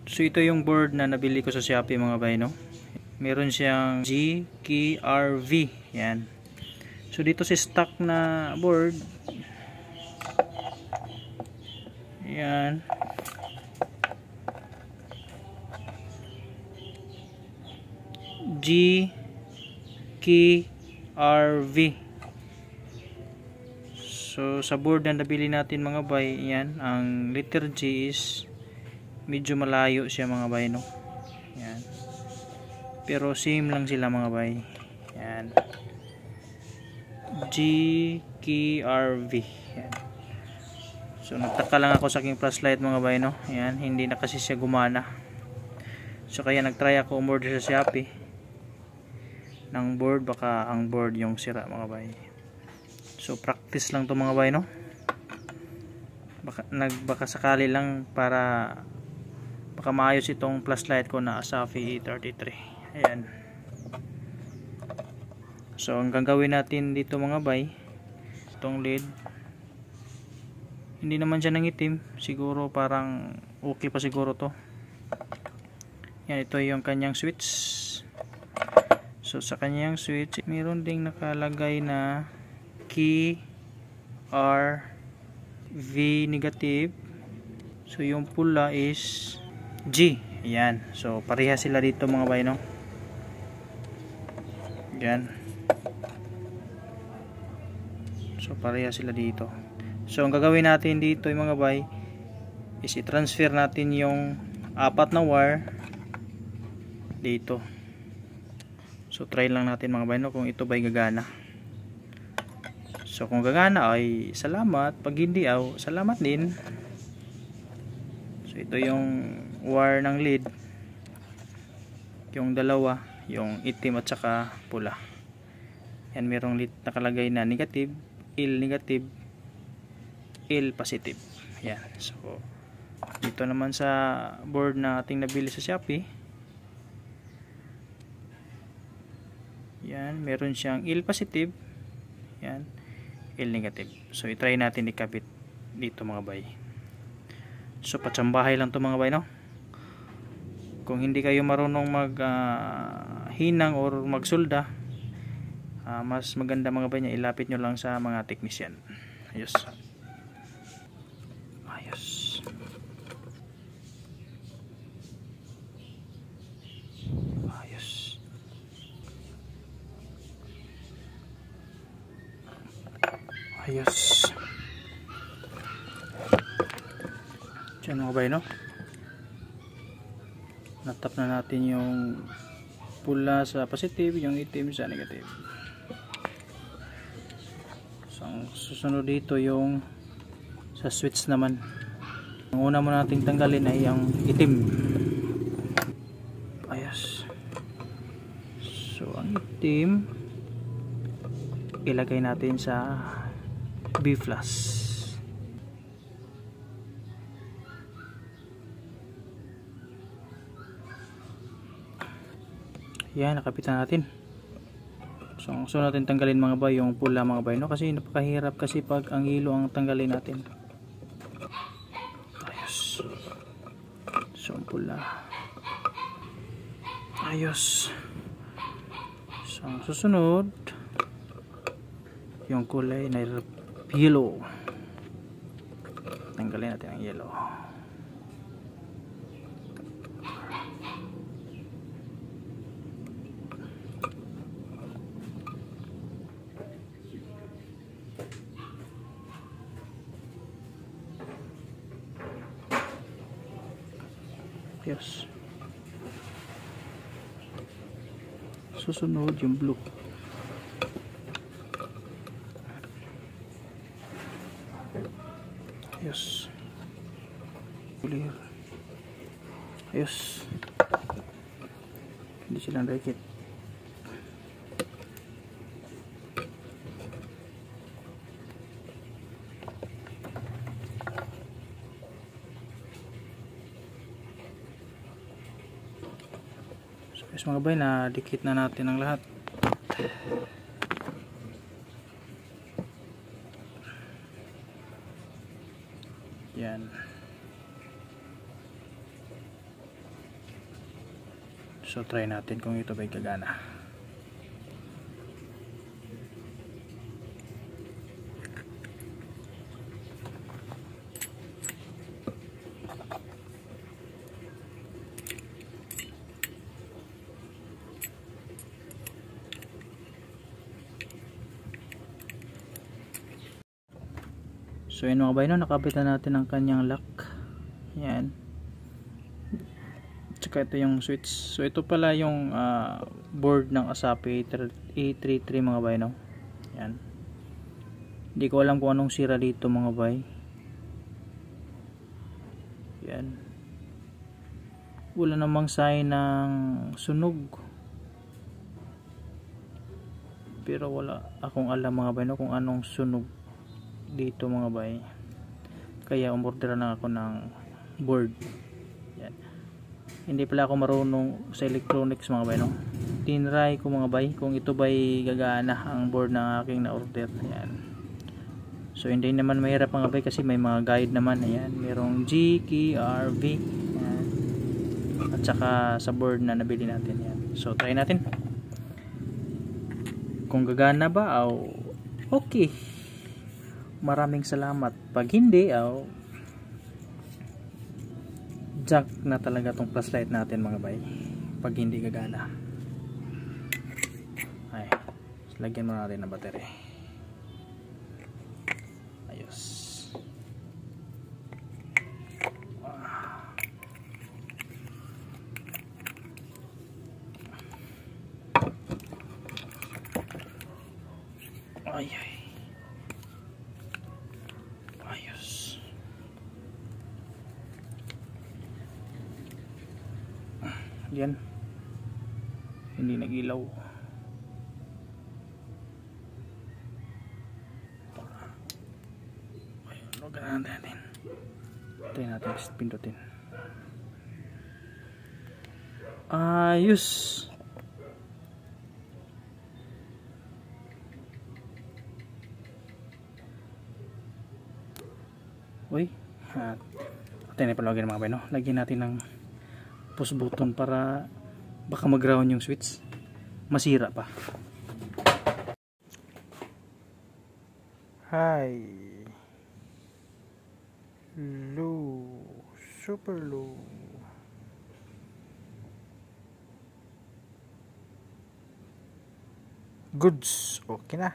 So ito yung board na nabili ko sa Shopee mga bay, no? Meron siyang GKRV. Yan. So dito sa stock na board, yan, GKRV. So sa board na nabili natin mga bay, yan, ang letter G is medyo malayo siya mga bay, no? Yan. Pero same lang sila mga bay. Yan. GKRV. Yan. So nagtaka lang ako sa aking flashlight mga bay, no? Yan, hindi na kasi siya gumana. So kaya nagtry ako umorder sa Shopee ng board, baka ang board yung sira mga bay. So practice lang to mga bay, no? Baka sakali lang para baka maayos itong flashlight ko na Asafi E33. Ayan. So ang gagawin natin dito mga bay, itong lid, hindi naman siya nangitim, siguro parang okay pa siguro to. Yan, ito yung kanyang switch. So sa kanyang switch meron ding nakalagay na key RV negative. So yung pula is G. Ayan. So pareha sila dito mga bay, no? Ayan. So pareha sila dito. So ang gagawin natin dito yung mga bay is i-transfer natin yung apat na wire dito. So try lang natin mga bay, no, kung ito ba'y gagana. So kung gagana ay salamat, pag hindi salamat din. So ito yung wire ng lead, yung dalawa, yung itim at saka pula. Yan, merong lead nakalagay na negative, L negative, L positive. Yan. So dito naman sa board na ating nabili sa Shopee, yan, meron siyang L positive, yan, L negative. So i-try natin ikabit dito mga bay. So patsambahay lang to mga bay, no? Kung hindi kayo marunong mag hinang or magsulda, mas maganda mga bay niya, ilapit nyo lang sa mga technician. Ayos. Ayos. Ayos. Ayos. Diyan mga bay, no? Natap na natin yung pula sa positive, yung itim sa negative. So ang susunod dito yung sa switch naman. Ang una mo nating tanggalin ay yung itim. Ayos. So ang itim ilagay natin sa B flash. Yan, nakapitan natin. So ang gusto natin tanggalin mga bay, yung pula mga bay, no? Kasi napakahirap kasi pag ang hilo ang tanggalin natin. Ayos. So ang pula. Ayos. So ang susunod, yung kulay na yellow. Tanggalin natin ang yellow. Yes. Susunod yung blue. Yes. Clear. Yes. Hindi silang racket. So mga bay, na dikit na natin ang lahat. Yan. So try natin kung ito ba'y gagana. So yun mga bay, no, nakapitan natin ang kanyang lock. Yan. Tsaka ito yung switch. So ito pala yung board ng Asapi A33 mga bay, no. Yan. Hindi ko alam kung anong sira dito mga bay. Yan. Wala namang sign ng sunog. Pero wala akong alam mga bay, no, kung anong sunog dito mga bay, kaya umorder na ako ng board. Yan. Hindi pala ako marunong sa electronics mga bay, no. Tinry ko mga bay kung ito bay gagana ang board ng aking na order. Yan. So hindi naman mahirap mga bay kasi may mga guide naman. Ayan, merong G, K, R, V. Yan. At saka sa board na nabili natin. Yan. So try natin kung gagana ba o okay. Maraming salamat. Pag hindi, jack na talaga tong flashlight natin mga bay. Pag hindi gagana. Ay, lagyan mo natin ng battery. Ayos. Ay, ay. Ayos. Yan. Hindi nag-ilaw. Ayun, lugan natin. Tayo natin, pindutin. Ayos. Uy, tayo na palagyan mga bay, no? Lagyan natin ng push button para baka mag-ground yung switch, masira pa. High, low, super low. Goods, okay na.